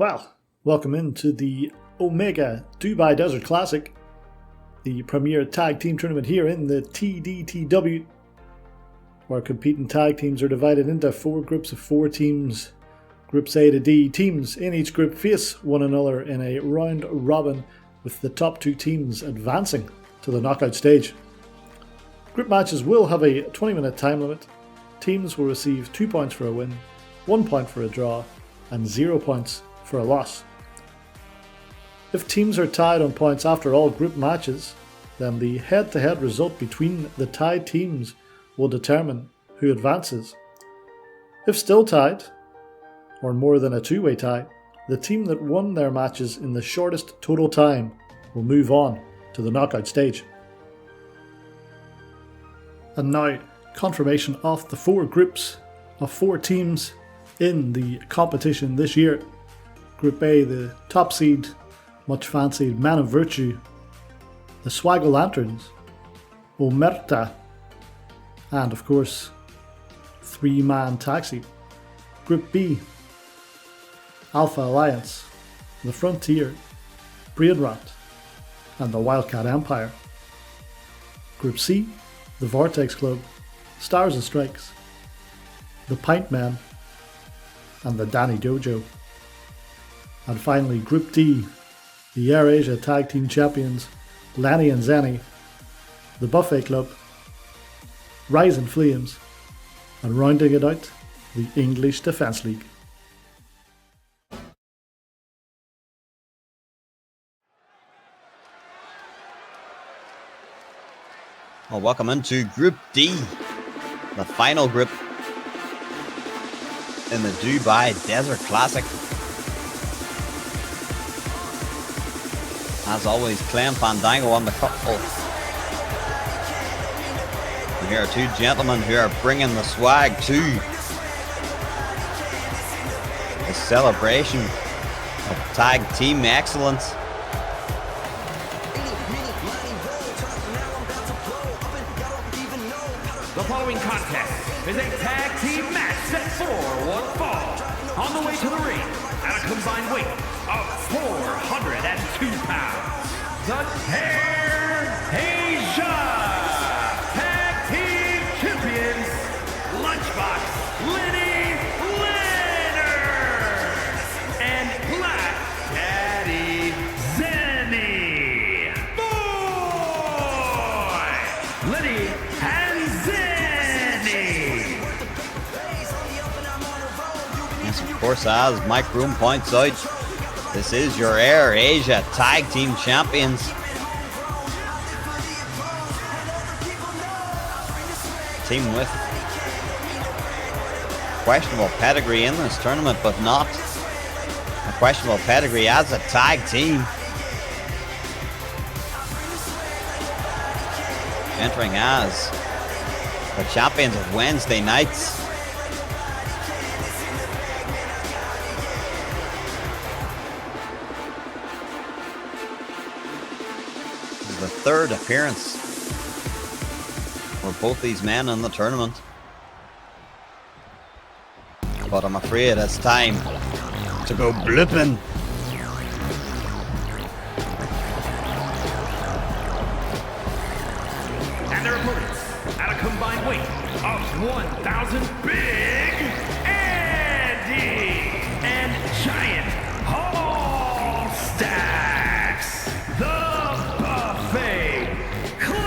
Well, welcome into the Omega Dubai Desert Classic, the premier tag team tournament here in the TDTW, where competing tag teams are divided into 4 groups of 4 teams. Groups A to D. Teams in each group face one another in a round robin, with the top 2 teams advancing to the knockout stage. Group matches will have a 20-minute time limit. Teams will receive 2 points for a win, 1 point for a draw, and 0 points for a loss. If teams are tied on points after all group matches, then the head-to-head result between the tied teams will determine who advances. If still tied, or more than a 2-way tie, the team that won their matches in the shortest total time will move on to the knockout stage. And now, confirmation of the 4 groups of 4 teams in the competition this year. Group A, the top seed, much fancied Man of Virtue, the Swaggle Lanterns, Omerta, and of course, 3-man taxi. Group B, Alpha Alliance, the Frontier, Brainrot, and the Wildcat Empire. Group C, the Vortex Club, Stars and Strikes, the Pint Men, and the Danny Dojo. And finally, Group D, the AirAsia Tag Team Champions, Lanny and Zenny, the Buffet Club, Rising Flames, and rounding it out, the English Defence League. Well, welcome into Group D, the final group in the Dubai Desert Classic. As always, Clem Fandango on the couple. And here are 2 gentlemen who are bringing the swag to the celebration of tag team excellence. The following contest is a tag team match set for 1 fall. On the way to the ring, at a combined weight of 402 pounds, the AirAsia Tag Team Champions, Lunchbox Lenny Leonard and Black Daddy Zenny. Boy! Lenny and Zenny. Yes, of course, as Mike Broom points out, this is your AirAsia Tag Team Champions. Team with questionable pedigree in this tournament, but not a questionable pedigree as a tag team. Entering as the champions of Wednesday nights. The 3rd appearance for both these men in the tournament. But I'm afraid it's time to go blipping. And their opponents, at a combined weight of 1,000, Big Andy and Giant Hall Stacks, the Buffet Club.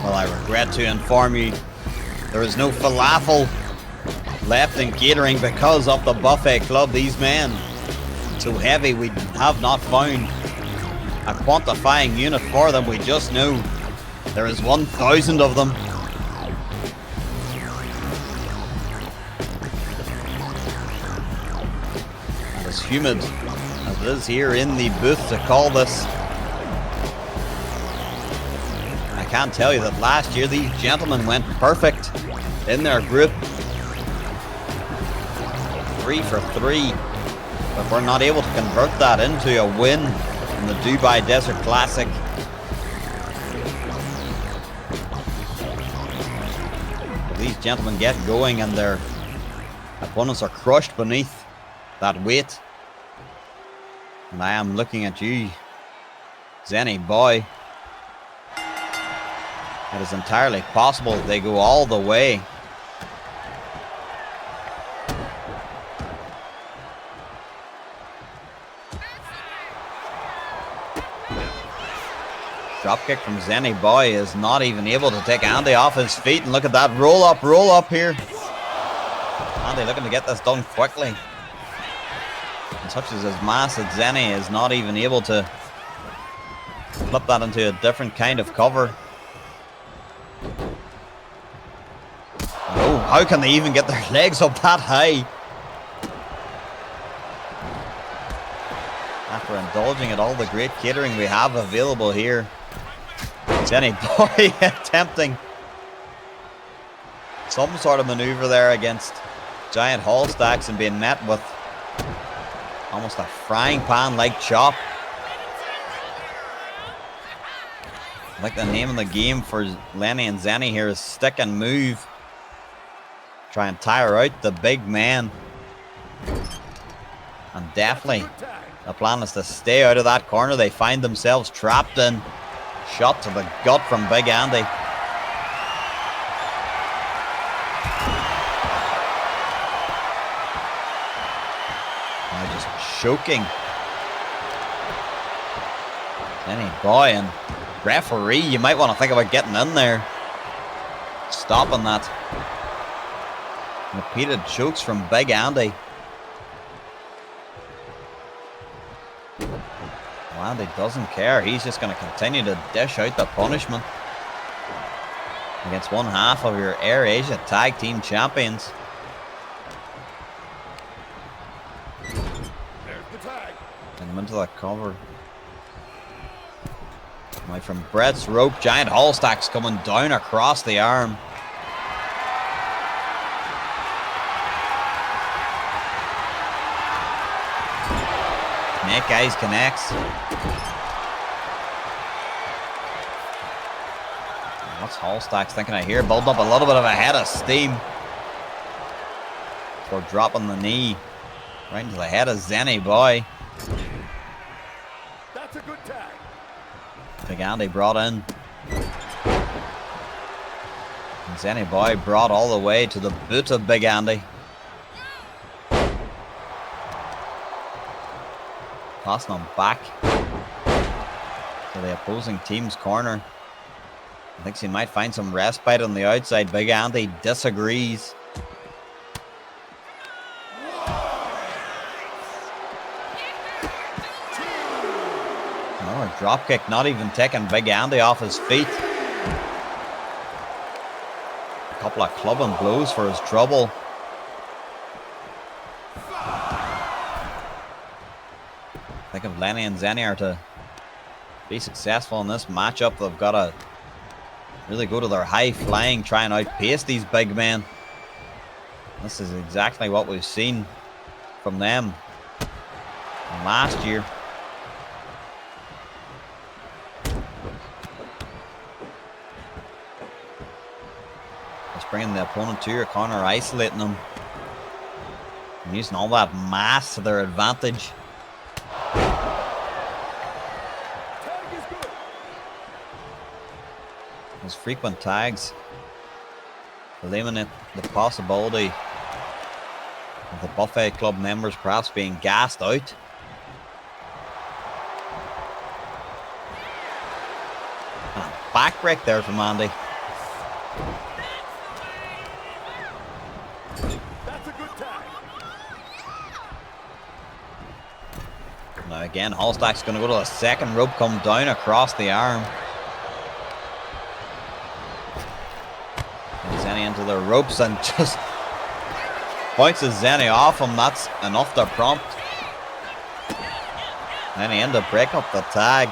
Well, I regret to inform you, there is no falafel left in catering because of the Buffet Club. These men, so heavy, we have not found a quantifying unit for them. We just know there is 1,000 of them. And as humid as it is here in the booth to call this, I can tell you that last year these gentlemen went perfect in their group. 3 for 3. But we're not able to convert that into a win in the Dubai Desert Classic. These gentlemen get going and they're Opponents are crushed beneath that weight. And I am looking at you, Zenny boy. It is entirely possible they go all the way. Dropkick from Zenny boy is not even able to take Andy off his feet. And look at that roll up here. Andy looking to get this done quickly. And such as his mass that Zenny is not even able to flip that into a different kind of cover. Oh, how can they even get their legs up that high? After indulging in all the great catering we have available here. Zenny boy attempting some sort of maneuver there against giant hall stacks and being met with almost a frying pan like chop. I think the name of the game for Lenny and Zenny here is stick and move. Try and tire out the big man. And definitely the plan is to stay out of that corner. They find themselves trapped in. Shot to the gut from Big Andy. Now just choking. Zenny boy, and referee, you might want to think about getting in there. Stopping that. Repeated chokes from Big Andy. Andy doesn't care. He's just going to continue to dish out the punishment against one half of your Air Asia Tag Team Champions. Get him into that cover. Right from Brett's rope. Giant hall stacks coming down across the arm. Snake Eyes connects. What's Hallstacks thinking of here? Building up a little bit of a head of steam before dropping the knee right into the head of Zenny boy. That's a good tag. Big Andy brought in. And Zenny boy brought all the way to the boot of Big Andy. Passing him back to the opposing team's corner. I think he might find some respite on the outside. Big Andy disagrees. Another drop kick, not even taking Big Andy off his feet. A couple of clubbing blows for his trouble. I think if Lenny and Zenny are to be successful in this matchup, they've got to really go to their high flying, try and outpace these big men. This is exactly what we've seen from them last year. Just bringing the opponent to your corner, isolating them, and using all that mass to their advantage. Those frequent tags eliminate the possibility of the Buffet Club members perhaps being gassed out. And backbreak there from Andy. That's a good tag. Now again, Hallstack's going to go to the second rope, come down across the arm. Zenny into the ropes and just bounces Zenny off him. That's enough to prompt Zenny in to break up the tag.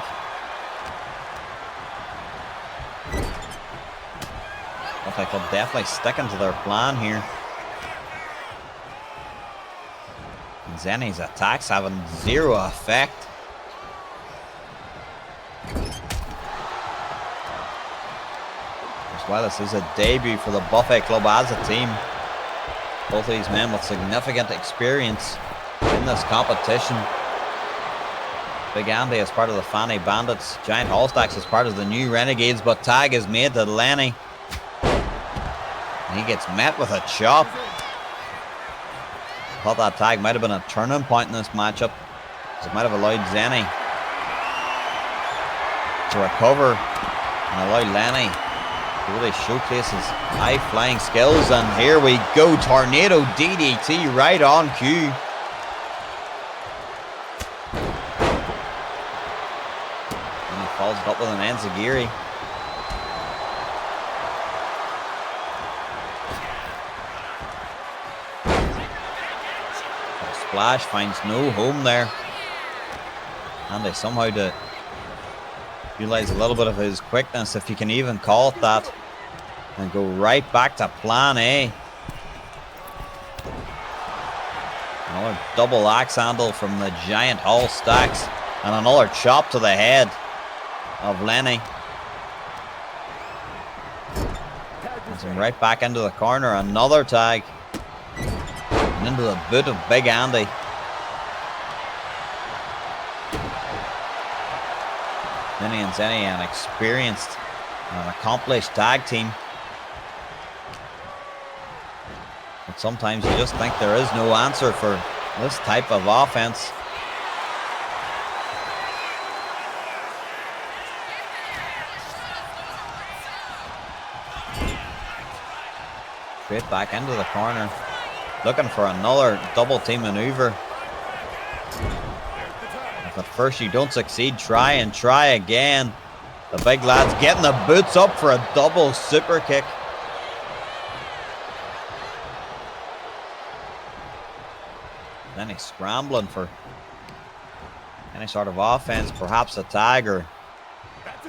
Looks like they're definitely sticking to their plan here. And Zenny's attacks having zero effect. Well, this is a debut for the Buffet Club as a team. Both of these men with significant experience in this competition. Big Andy is part of the Fanny Bandits. Giant Hallstacks is part of the New Renegades, but tag is made to Lenny. And he gets met with a chop. Thought that tag might have been a turning point in this matchup, because it might have allowed Zenny to recover and allow Lenny to really showcase his high-flying skills. And here we go, Tornado DDT right on cue. And he follows it up with an enziguri. Splash finds no home there. And they somehow to utilize a little bit of his quickness, if you can even call it that, and go right back to plan A. Another double axe handle from the Giant Hallstacks, and another chop to the head of Lenny. Puts him right back into the corner. Another tag. And into the boot of Big Andy. Lenny and Zenny, an experienced and accomplished tag team. But sometimes you just think there is no answer for this type of offense. Straight back into the corner. Looking for another double team maneuver. If at first you don't succeed, try and try again. The big lad's getting the boots up for a double super kick. Then he's scrambling for any sort of offense, perhaps a tag or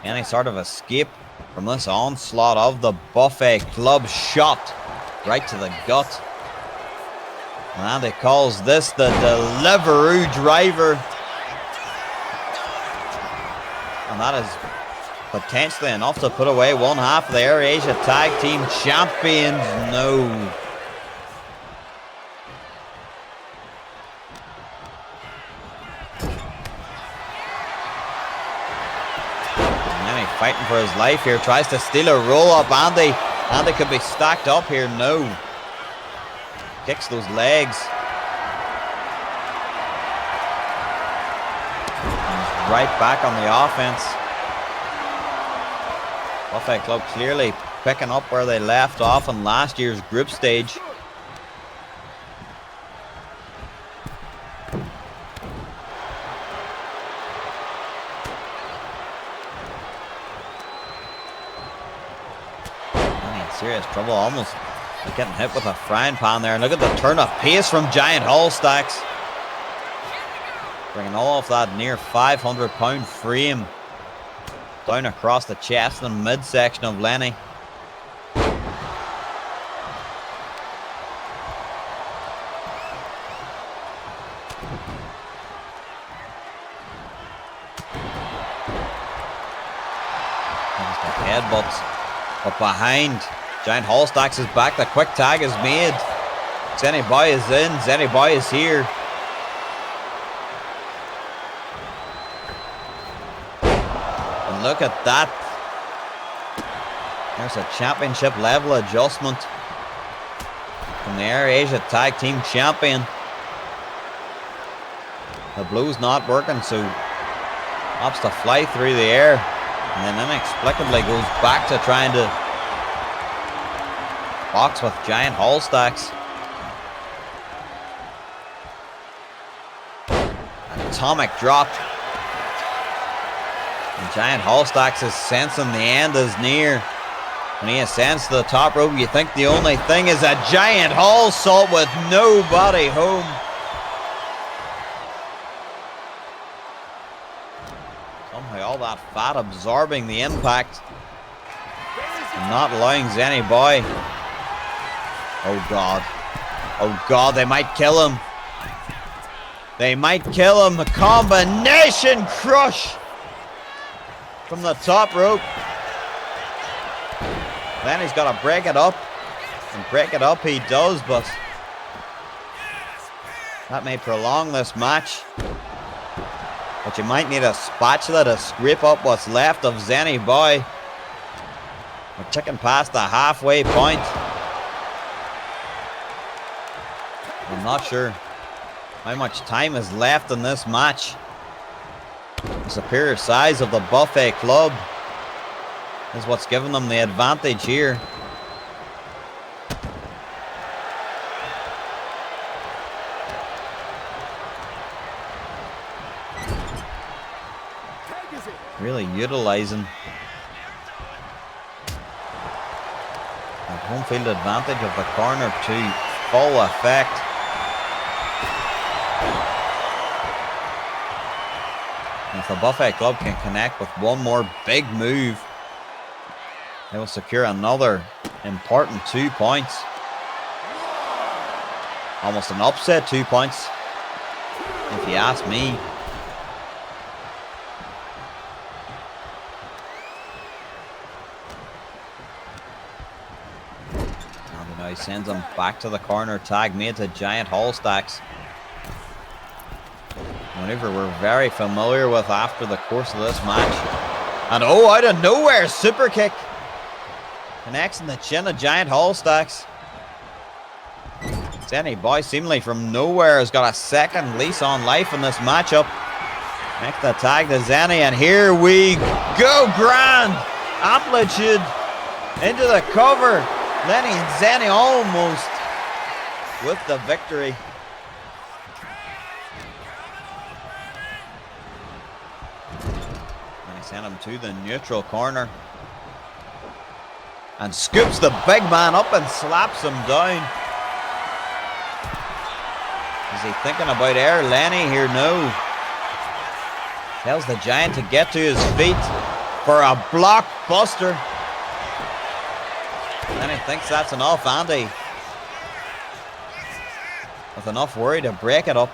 any sort of escape from this onslaught of the Buffet Club. Shot right to the gut. And Andy calls this the Deliveroo driver. And that is potentially enough to put away one half of the Air Asia Tag Team Champions. No. And then he's fighting for his life here. Tries to steal a roll up. Andy could be stacked up here. No. Kicks those legs. And he's right back on the offense. Buffet Club clearly picking up where they left off in last year's group stage. And in serious trouble, almost getting hit with a frying pan there. And look at the turn of pace from Giant Hallstacks. Bringing all of that near 500-pound frame down across the chest and midsection of Lenny. Headbutts. But behind Giant Hallstacks is back. The quick tag is made. Zenny Boy is in. Zenny Boy is here. And look at that. There's a championship level adjustment from the Air Asia Tag Team Champion. The blow's not working, so opts to fly through the air. And then inexplicably goes back to trying to box with Giant Hallstacks. Atomic drop. And Giant Hallstacks is sensing the end is near. When he ascends to the top rope, you think the only thing is a giant Hall salt with nobody home. Somehow all that fat absorbing the impact and not allowing Zenny Boy. Oh God. Oh God, they might kill him. They might kill him. A combination crush from the top rope. Then he's got to break it up. And break it up he does, but That may prolong this match. But you might need a spatula to scrape up what's left of Zenny Boy. We're ticking past the halfway point. I'm not sure how much time is left in this match. The superior size of the Buffet Club is what's giving them the advantage here. Really utilizing that home field advantage of the corner to full effect. And if the Buffet Club can connect with one more big move, they will secure another important 2 points. Almost an upset 2 points, if you ask me. He sends him back to the corner. Tag made to Giant Hallstacks. Maneuver we're very familiar with after the course of this match. And oh, out of nowhere, super kick. Connects in the chin of Giant Hallstacks. Zenny Boy seemingly from nowhere has got a second lease on life in this matchup. Make the tag to Zenny, and here we go. Grand amplitude into the cover. Lenny and Zenny almost with the victory. And he sent him to the neutral corner. And scoops the big man up and slaps him down. Is he thinking about Air Lenny here? No. Tells the Giant to get to his feet for a blockbuster. And he thinks that's enough, Andy. With enough worry to break it up.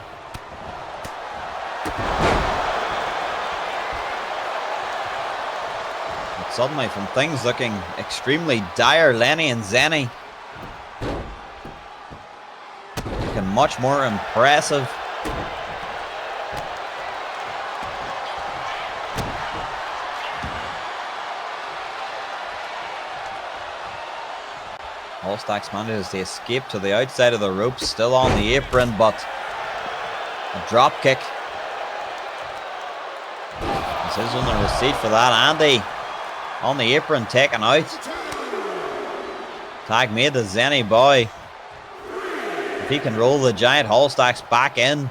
But suddenly, from things looking extremely dire, Lenny and Zenny looking much more impressive. Hallstacks manages to escape to the outside of the ropes, still on the apron, but a drop kick. This is on the receipt for that. Andy on the apron, taken out. Tag made to Zenny Boy. If he can roll the Giant Hallstacks back in,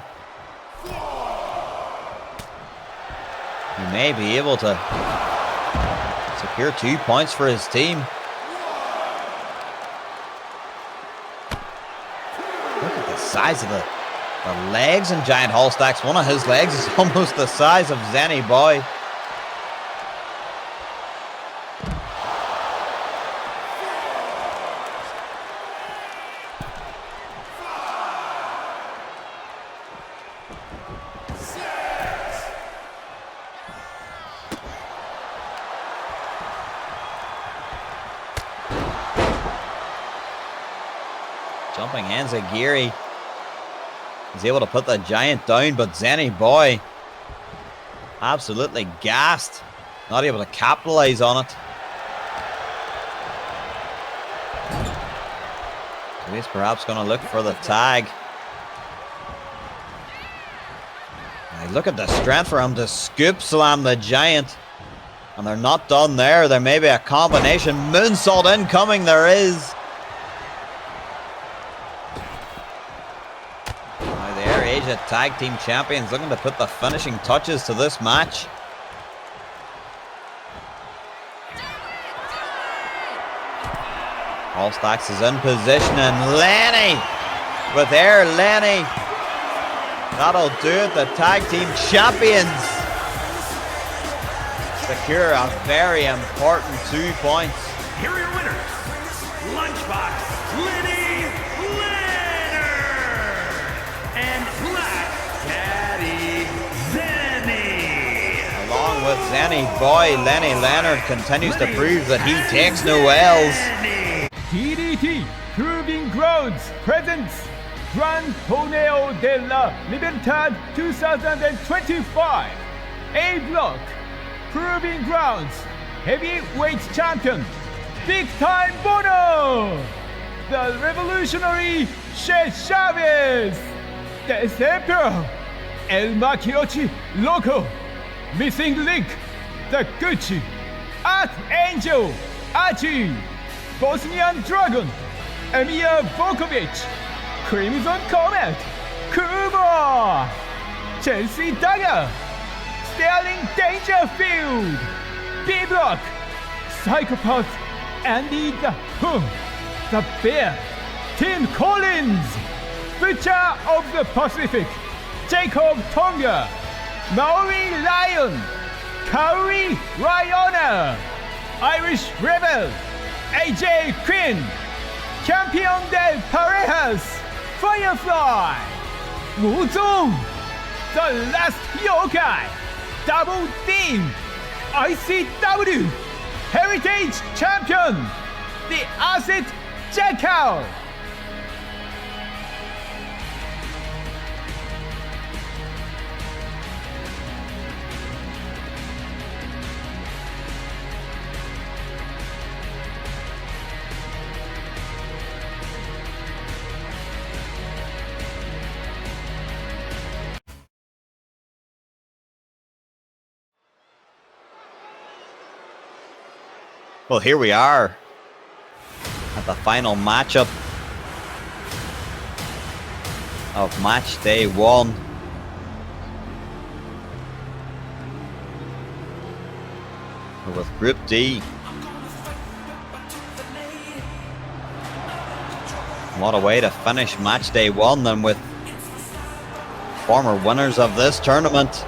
he may be able to secure 2 points for his team. Size of the legs in Giant Hallstacks. One of his legs is almost the size of Zenny Boy. Jumping hands of Geary. He's able to put the Giant down, but Zenny Boy absolutely gassed. Not able to capitalize on it. So he's perhaps going to look for the tag. And look at the strength for him to scoop slam the Giant. And they're not done there. There may be a combination. Moonsault incoming. There is. Asia Tag Team Champions looking to put the finishing touches to this match. Hallstacks is in position, and Lenny with Air Lenny. That'll do it. The Tag Team Champions secure a very important 2 points. Here are your winners. Lunchbox Lenny Leonard and Black Daddy Zenny. Along with Zenny Boy, Lenny Leonard continues to prove that he takes no L's. DDT Proving Grounds presents Gran Torneo de la Libertad 2025. A Block, Proving Grounds, Heavyweight Champion, Big Time Bono, the Revolutionary Che Chavez, the Emperor, El Machiocci Loco, Missing Link, the Gucci, Archangel, Archie, Bosnian Dragon, Emir Vukovic, Crimson Comet, Kubo, Chelsea Dagger, Sterling Dangerfield, B-Block, Psychopath, Andy the Hum, The Bear, Tim Collins, Butcher of the Pacific, Jacob Tonga, Maori Lion, Kaori Ryona, Irish Rebel, AJ Quinn, Campeón de Parejas, Firefly, Wuzong, The Last Yokai, Double Team, ICW, Heritage Champion, The Acid Jackal. Well, here we are at the final matchup of match day 1. With Group D. What a way to finish match day 1 then, with former winners of this tournament.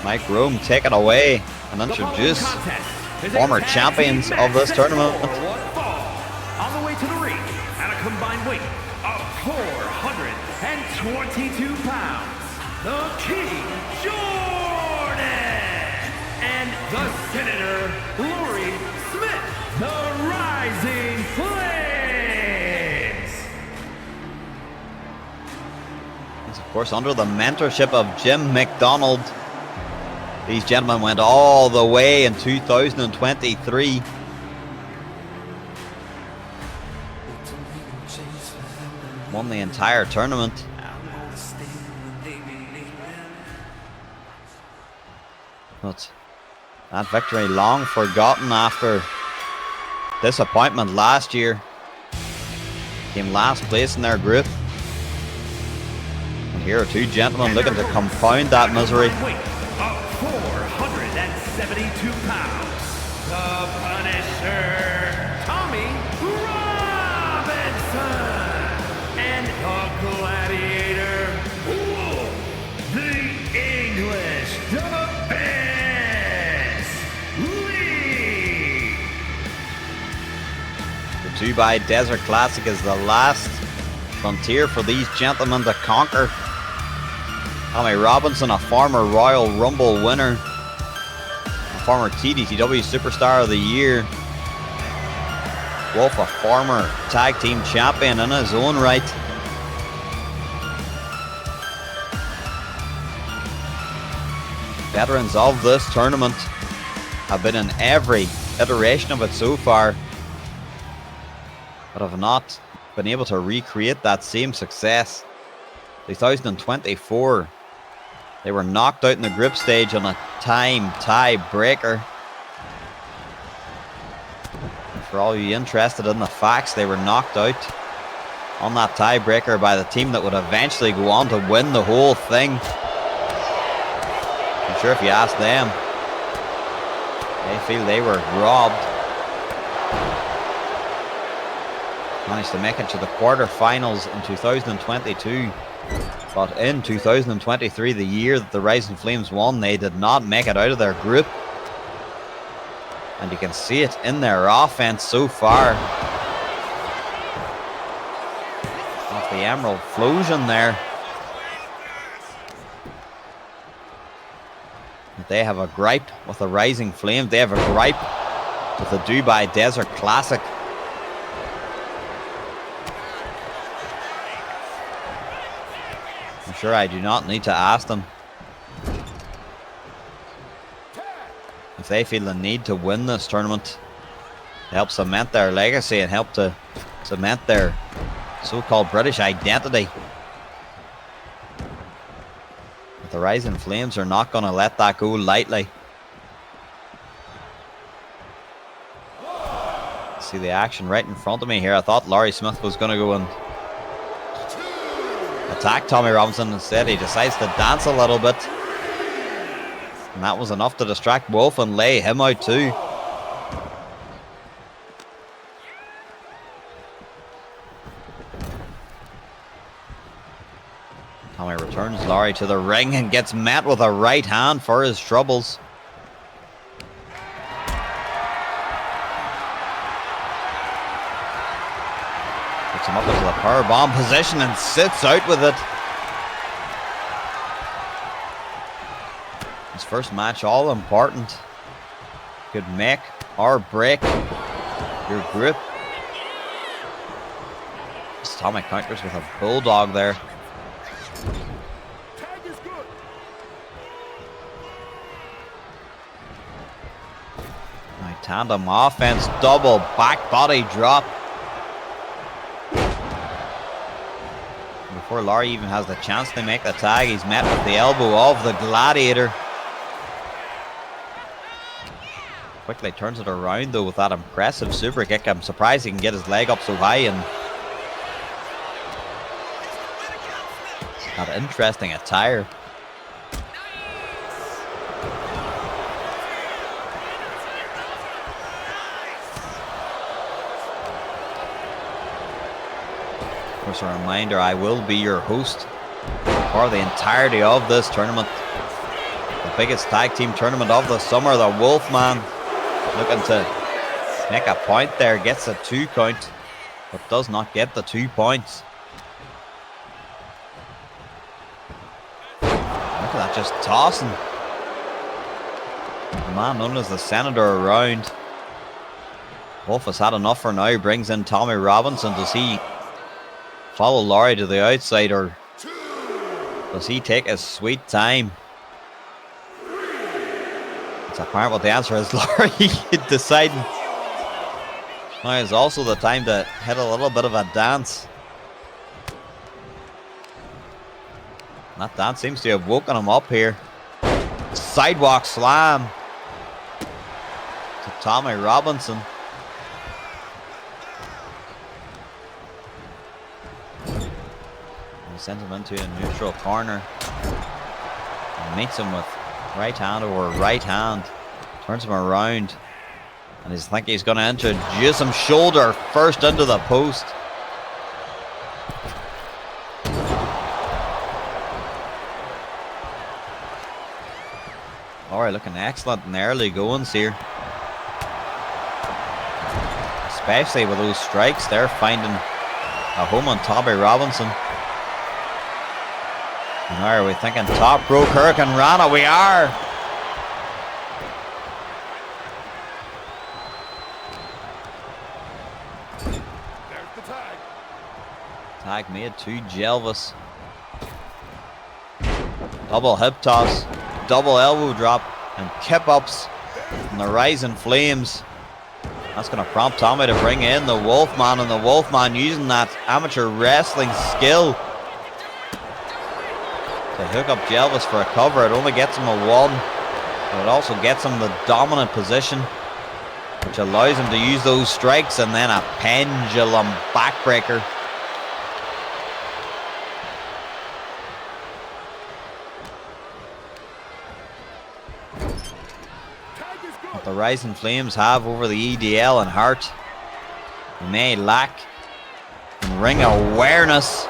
Mike Rome, take it away and introduce former champions of this tournament. On the way to the ring at a combined weight of 422 pounds, the King Jordan and the Senator Lori Smith, the Rising Flames. Of course, under the mentorship of Jim McDonald, these gentlemen went all the way in 2023. Won the entire tournament. But that victory long forgotten after disappointment last year. Came last place in their group. And here are two gentlemen looking to compound that misery. 472 pounds, the Punisher, Tommy Robinson, and the Gladiator, Wolf, the English, the Best, Lee. The Dubai Desert Classic is the last frontier for these gentlemen to conquer. Tommy Robinson, a former Royal Rumble winner, former TDTW Superstar of the Year. Wolf, a former tag team champion in his own right. Veterans of this tournament have been in every iteration of it so far, but have not been able to recreate that same success. 2024, they were knocked out in the group stage on a time tie-breaker. For all you interested in the facts, they were knocked out on that tiebreaker by the team that would eventually go on to win the whole thing. I'm sure if you ask them, they feel they were robbed. Managed to make it to the quarterfinals in 2022. But in 2023, the year that the Rising Flames won, they did not make it out of their group. And you can see it in their offense so far. Off the Emerald Flosion there. They have a gripe with the Rising Flames. They have a gripe with the Dubai Desert Classic. I'm sure I do not need to ask them if they feel the need to win this tournament to help cement their legacy and help to cement their so-called British identity. But the Rising Flames are not going to let that go lightly. See the action right in front of me here. I thought Laurie Smith was going to go and attack Tommy Robinson. Instead, he decides to dance a little bit. And that was enough to distract Wolf and lay him out too. Tommy returns Laurie to the ring and gets met with a right hand for his troubles. Picks him up into the powerbomb position and sits out with it. His first match, all important. Could make or break your group. As Tommy counters with a bulldog there. Tag is good. Now tandem offense, double back body drop. Before Laurie even has the chance to make the tag, he's met with the elbow of the Gladiator. Quickly turns it around though with that impressive super kick. I'm surprised he can get his leg up so high, and that interesting attire. Of course, a reminder, I will be your host for the entirety of this tournament. The biggest tag team tournament of the summer. The Wolfman looking to make a point there, gets a 2 count, but does not get the 2 points. Look at that, just tossing the man known as the Senator around. Wolf has had enough for now, brings in Tommy Robinson. Does he follow Laurie to the outside, or does he take his sweet time? It's apparent what the answer is. Laurie deciding now is also the time to hit a little bit of a dance. That dance seems to have woken him up here. Sidewalk slam to Tommy Robinson. He sends him into a neutral corner and meets him with right hand over right hand. Turns him around and he's thinking he's going to introduce him shoulder first into the post. Alright, looking excellent in the early goings here. Especially with those strikes, they're finding a home on Tommy Robinson. Now are we thinking top rope Hurricane Rana? We are! There's the tag. Tag made to Jelvis. Double hip toss, double elbow drop, and kip ups from the Rising Flames. That's going to prompt Tommy to bring in the Wolfman, and the Wolfman using that amateur wrestling skill to hook up Jelvis for a cover. It only gets him a 1, but it also gets him the dominant position, which allows him to use those strikes, and then a pendulum backbreaker. What the Rising Flames have over the EDL and Hart, they may lack in ring awareness.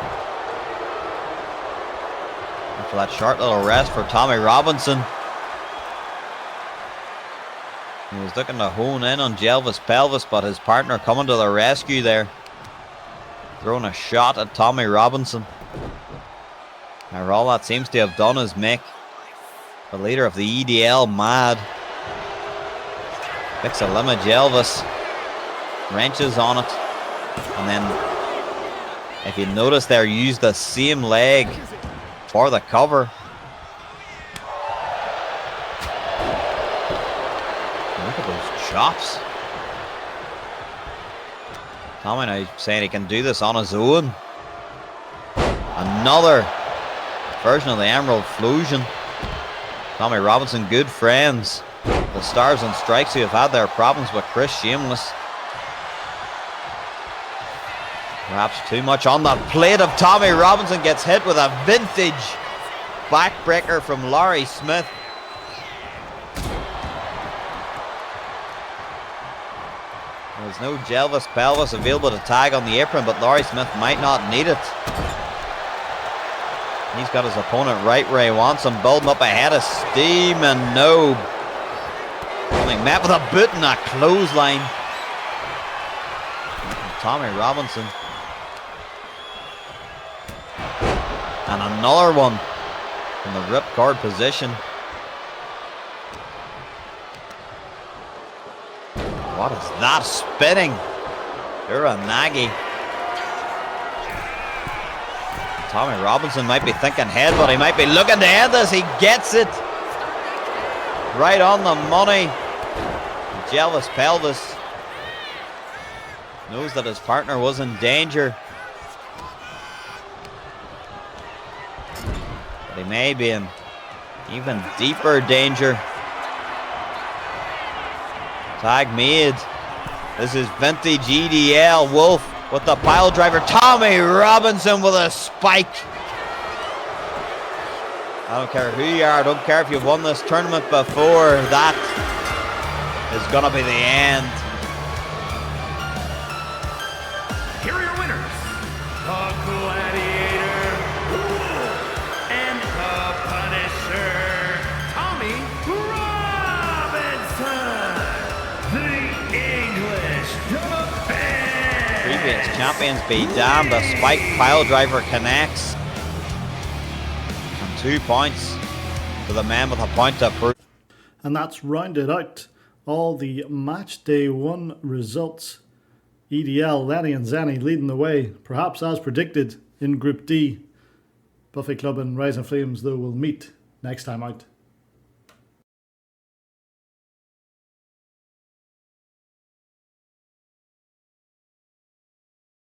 After that short little rest for Tommy Robinson, he was looking to hone in on Jelvis pelvis, but his partner coming to the rescue there, throwing a shot at Tommy Robinson. Now all that seems to have done is make the leader of the EDL mad. Picks a limit, Elvis. Wrenches on it. And then, if you notice there, use the same leg for the cover. Look at those chops. Tommy now saying he can do this on his own. Another version of the Emerald Fusion. Tommy Robinson, good friends. The Stars and Strikes who have had their problems with Chris Shameless. Perhaps too much on the plate of Tommy Robinson. Gets hit with a vintage backbreaker from Laurie Smith. There's no Jelvis Pelvis available to tag on the apron, but Laurie Smith might not need it. He's got his opponent right where he wants him, building up ahead of steam, and no. Being met with a boot and a clothesline. Tommy Robinson. And another one from the ripcord position. What is that? Spinning. Uranagi. Tommy Robinson might be thinking head, but he might be looking to end this. He gets it. Right on the money. Jelvis Pelvis knows that his partner was in danger. But he may be in even deeper danger. Tag made. This is vintage EDL. Wolf with the pile driver. Tommy Robinson with a spike. I don't care who you are. I don't care if you've won this tournament before. That is going to be the end. Here are your winners. The Gladiator and the Punisher, Tommy Robinson. The English defense. Previous champions be damned. The spike pile driver connects. And 2 points for the man with a point to prove. And that's rounded out all the match day 1 results. EDL, Lenny and Zenny leading the way, perhaps as predicted in Group D. Buffet Club and Rising Flames, though, will meet next time out.